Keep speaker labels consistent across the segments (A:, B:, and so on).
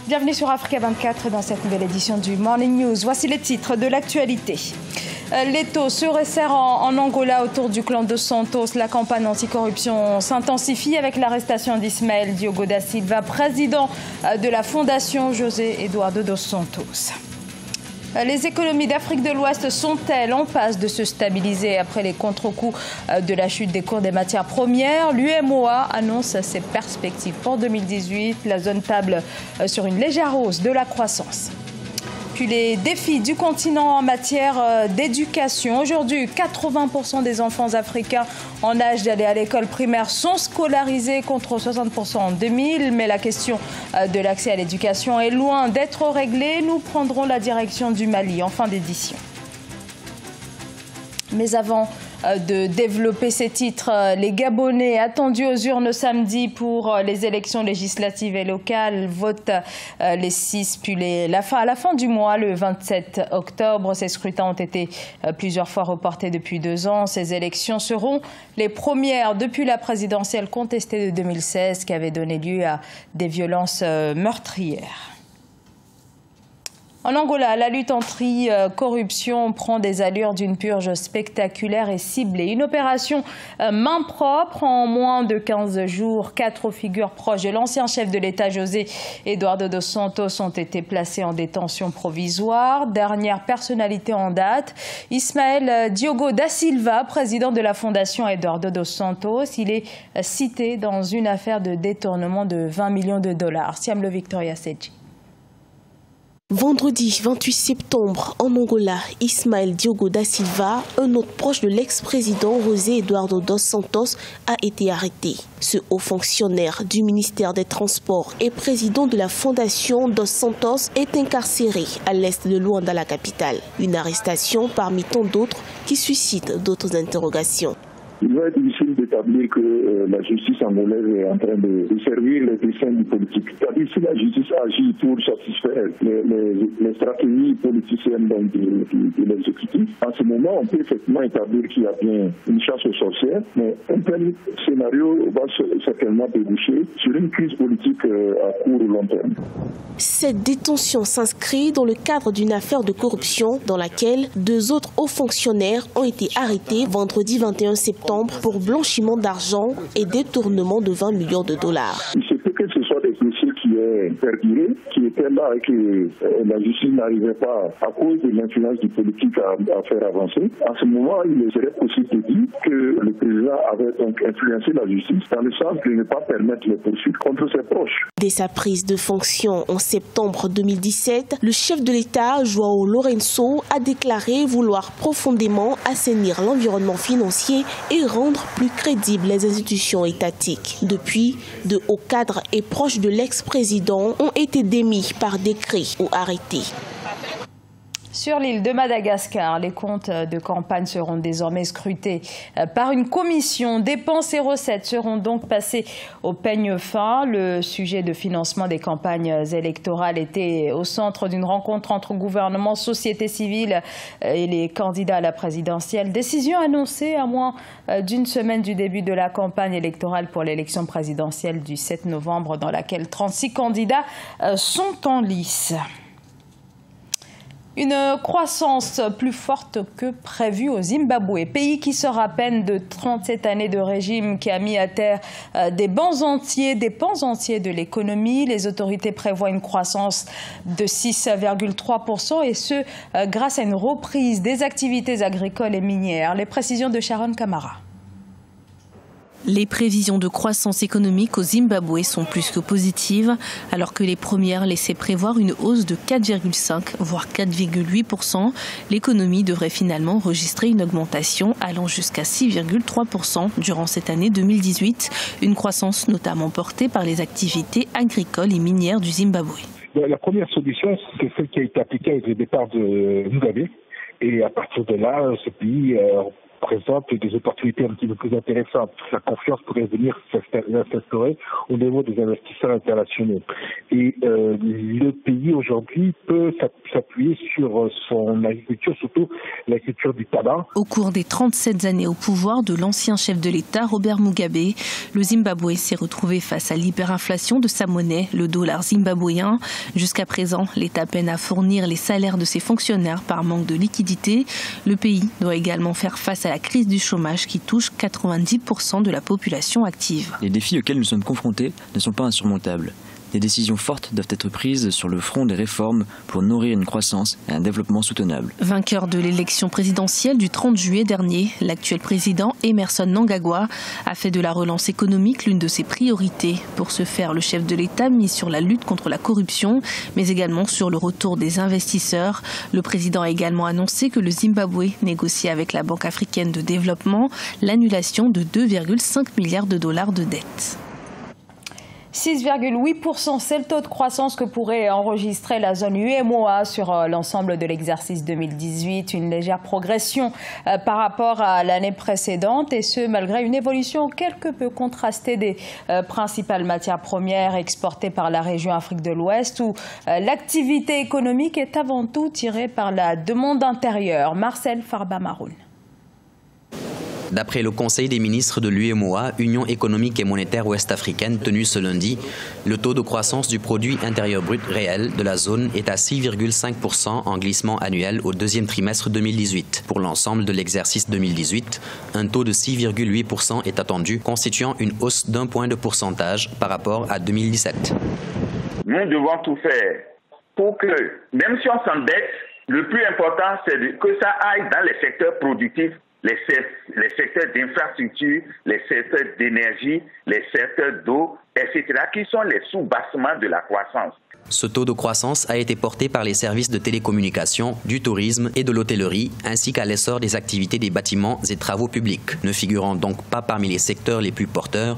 A: Bienvenue sur Africa 24 dans cette nouvelle édition du Morning News. Voici les titres de l'actualité. L'étau se resserre en Angola autour du clan dos Santos. La campagne anticorruption s'intensifie avec l'arrestation d'Ismael Diogo da Silva, président de la Fondation José Eduardo dos Santos. Les économies d'Afrique de l'Ouest sont-elles en passe de se stabiliser après les contre-coups de la chute des cours des matières premières? L'UMOA annonce ses perspectives pour 2018. La zone table sur une légère hausse de la croissance. Puis les défis du continent en matière d'éducation. Aujourd'hui, 80% des enfants africains en âge d'aller à l'école primaire sont scolarisés contre 60% en 2000. Mais la question de l'accès à l'éducation est loin d'être réglée. Nous prendrons la direction du Mali en fin d'édition. Mais avant de développer ces titres, les Gabonais attendus aux urnes samedi pour les élections législatives et locales votent les 6 puis à la fin du mois, le 27 octobre. Ces scrutins ont été plusieurs fois reportés depuis 2 ans. Ces élections seront les premières depuis la présidentielle contestée de 2016 qui avait donné lieu à des violences meurtrières. En Angola, la lutte anti-corruption prend des allures d'une purge spectaculaire et ciblée. Une opération main propre en moins de 15 jours. 4 figures proches de l'ancien chef de l'État, José Eduardo dos Santos, ont été placées en détention provisoire. Dernière personnalité en date, Ismael Diogo da Silva, président de la Fondation Eduardo dos Santos. Il est cité dans une affaire de détournement de 20 millions de dollars. Siam Le Victoria Seji.
B: Vendredi 28 septembre, en Angola, Ismael Diogo da Silva, un autre proche de l'ex-président José Eduardo dos Santos, a été arrêté. Ce haut fonctionnaire du ministère des Transports et président de la Fondation dos Santos est incarcéré à l'est de Luanda, la capitale. Une arrestation parmi tant d'autres qui suscite d'autres interrogations.
C: Il va être difficile d'établir que la justice angolaise est en train de servir les desseins du politique. C'est-à-dire si la justice agit pour satisfaire les stratégies politiciennes de l'exécutif, en ce moment, on peut effectivement établir qu'il y a bien une chasse aux sorcières, mais un tel scénario va certainement déboucher sur une crise politique à court ou long terme.
B: Cette détention s'inscrit dans le cadre d'une affaire de corruption dans laquelle 2 autres hauts fonctionnaires ont été arrêtés vendredi 21 septembre pour blanchiment d'argent et détournement de 20 millions de dollars.
C: Il se peut que ce soit des dossiers qui aient perduré, qui étaient là et que la justice n'arrivait pas à cause de l'influence du politique à faire avancer. À ce moment, il serait possible de dire que le président avait donc influencé la justice dans le sens de ne pas permettre les poursuites contre ses proches.
B: Dès sa prise de fonction en septembre 2017, le chef de l'État, João Lourenço, a déclaré vouloir profondément assainir l'environnement financier et rendre plus crédibles les institutions étatiques. Depuis, de hauts cadres et proches de l'ex-président ont été démis par décret ou arrêtés.
A: Sur l'île de Madagascar, les comptes de campagne seront désormais scrutés par une commission. Dépenses et recettes seront donc passées au peigne fin. Le sujet de financement des campagnes électorales était au centre d'une rencontre entre gouvernement, société civile et les candidats à la présidentielle. Décision annoncée à moins d'une semaine du début de la campagne électorale pour l'élection présidentielle du 7 novembre dans laquelle 36 candidats sont en lice. Une croissance plus forte que prévue au Zimbabwe, pays qui sort à peine de 37 années de régime qui a mis à terre des pans entiers de l'économie. Les autorités prévoient une croissance de 6,3% et ce, grâce à une reprise des activités agricoles et minières. Les précisions de Sharon Kamara.
D: Les prévisions de croissance économique au Zimbabwe sont plus que positives, alors que les premières laissaient prévoir une hausse de 4,5 voire 4,8%. L'économie devrait finalement enregistrer une augmentation allant jusqu'à 6,3% durant cette année 2018, une croissance notamment portée par les activités agricoles et minières du Zimbabwe.
E: La première solution, c'est celle qui a été appliquée avec le départ de Mugabe, et à partir de là, ce pays présente des opportunités un petit peu plus intéressantes. La confiance pourrait venir s'instaurer au niveau des investisseurs internationaux. Et le pays aujourd'hui peut s'appuyer sur son agriculture, surtout l'agriculture du tabac.
D: Au cours des 37 années au pouvoir de l'ancien chef de l'État, Robert Mugabe, le Zimbabwe s'est retrouvé face à l'hyperinflation de sa monnaie, le dollar zimbabwéen. Jusqu'à présent, l'État peine à fournir les salaires de ses fonctionnaires par manque de liquidité. Le pays doit également faire face à la crise du chômage qui touche 90% de la population active.
F: Les défis auxquels nous sommes confrontés ne sont pas insurmontables. Des décisions fortes doivent être prises sur le front des réformes pour nourrir une croissance et un développement soutenable.
D: Vainqueur de l'élection présidentielle du 30 juillet dernier, l'actuel président Emmerson Mnangagwa a fait de la relance économique l'une de ses priorités. Pour ce faire, le chef de l'État mise sur la lutte contre la corruption, mais également sur le retour des investisseurs. Le président a également annoncé que le Zimbabwe négociait avec la Banque africaine de développement l'annulation de 2,5 milliards de dollars de dettes.
A: 6,8%, c'est le taux de croissance que pourrait enregistrer la zone UEMOA sur l'ensemble de l'exercice 2018. Une légère progression par rapport à l'année précédente et ce malgré une évolution quelque peu contrastée des principales matières premières exportées par la région Afrique de l'Ouest où l'activité économique est avant tout tirée par la demande intérieure. Marcel Farba-Maroun.
G: D'après le Conseil des ministres de l'UEMOA, Union économique et monétaire ouest-africaine, tenu ce lundi, le taux de croissance du produit intérieur brut réel de la zone est à 6,5% en glissement annuel au deuxième trimestre 2018. Pour l'ensemble de l'exercice 2018, un taux de 6,8% est attendu, constituant une hausse d'1 point de pourcentage par rapport à 2017.
H: Nous devons tout faire pour que, même si on s'endette, le plus important, c'est que ça aille dans les secteurs productifs, les secteurs d'infrastructure, les secteurs d'énergie, les secteurs d'eau, etc., qui sont les sous-bassements de la croissance.
G: Ce taux de croissance a été porté par les services de télécommunications, du tourisme et de l'hôtellerie, ainsi qu'à l'essor des activités des bâtiments et travaux publics. Ne figurant donc pas parmi les secteurs les plus porteurs,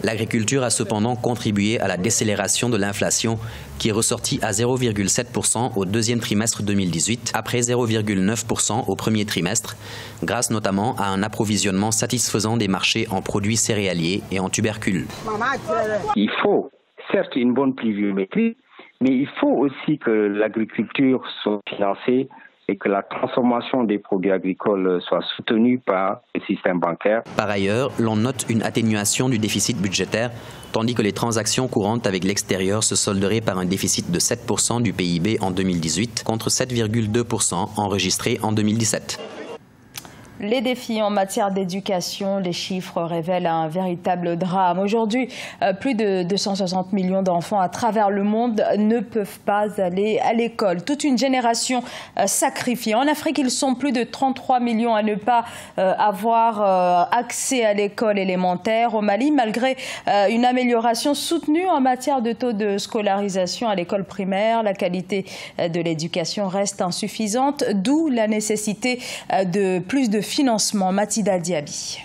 G: l'agriculture a cependant contribué à la décélération de l'inflation, qui est ressortie à 0,7% au deuxième trimestre 2018, après 0,9% au premier trimestre, grâce notamment à un approvisionnement satisfaisant des marchés en produits céréaliers et en tubercules.
I: Il faut certes une bonne pluviométrie, mais il faut aussi que l'agriculture soit financée et que la transformation des produits agricoles soit soutenue par le système bancaire.
G: Par ailleurs, l'on note une atténuation du déficit budgétaire, tandis que les transactions courantes avec l'extérieur se solderaient par un déficit de 7% du PIB en 2018 contre 7,2% enregistré en 2017.
A: Les défis en matière d'éducation, les chiffres révèlent un véritable drame. Aujourd'hui, plus de 260 millions d'enfants à travers le monde ne peuvent pas aller à l'école. Toute une génération sacrifiée. En Afrique, ils sont plus de 33 millions à ne pas avoir accès à l'école élémentaire. Au Mali, malgré une amélioration soutenue en matière de taux de scolarisation à l'école primaire, la qualité de l'éducation reste insuffisante, d'où la nécessité de plus de financement. Mathilda Diaby.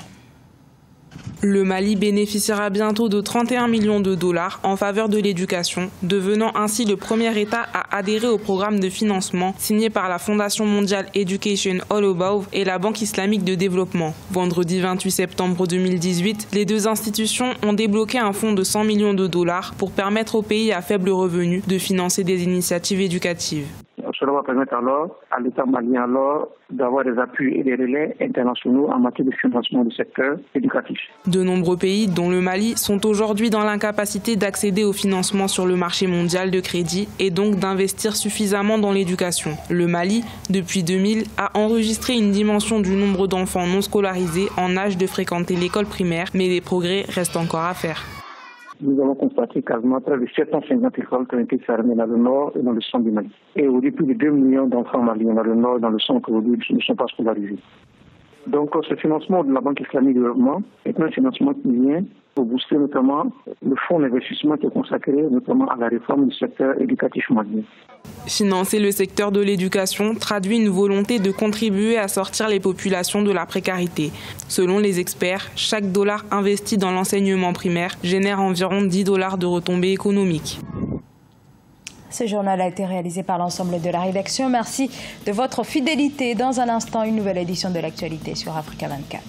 J: Le Mali bénéficiera bientôt de 31 millions de dollars en faveur de l'éducation, devenant ainsi le premier État à adhérer au programme de financement signé par la Fondation mondiale Education All Above et la Banque islamique de développement. Vendredi 28 septembre 2018, les deux institutions ont débloqué un fonds de 100 millions de dollars pour permettre aux pays à faible revenu de financer des initiatives éducatives.
K: Cela va permettre alors à l'État malien d'avoir des appuis et des relais internationaux en matière de financement du secteur éducatif.
J: De nombreux pays, dont le Mali, sont aujourd'hui dans l'incapacité d'accéder au financement sur le marché mondial de crédit et donc d'investir suffisamment dans l'éducation. Le Mali, depuis 2000, a enregistré une dimension du nombre d'enfants non scolarisés en âge de fréquenter l'école primaire, mais des progrès restent encore à faire.
K: Nous avons constaté quasiment près de 750 écoles qui ont été fermées dans le nord et dans le centre du Mali. Et aujourd'hui, plus de 2 millions d'enfants maliens dans le nord et dans le centre aujourd'hui ne sont pas scolarisés. Donc, ce financement de la Banque islamique de développement est un financement qui vient pour booster notamment le fonds d'investissement qui est consacré notamment à la réforme du secteur éducatif malien.
J: Financer le secteur de l'éducation traduit une volonté de contribuer à sortir les populations de la précarité. Selon les experts, chaque dollar investi dans l'enseignement primaire génère environ 10 dollars de retombées économiques.
A: Ce journal a été réalisé par l'ensemble de la rédaction. Merci de votre fidélité. Dans un instant, une nouvelle édition de l'actualité sur Africa 24.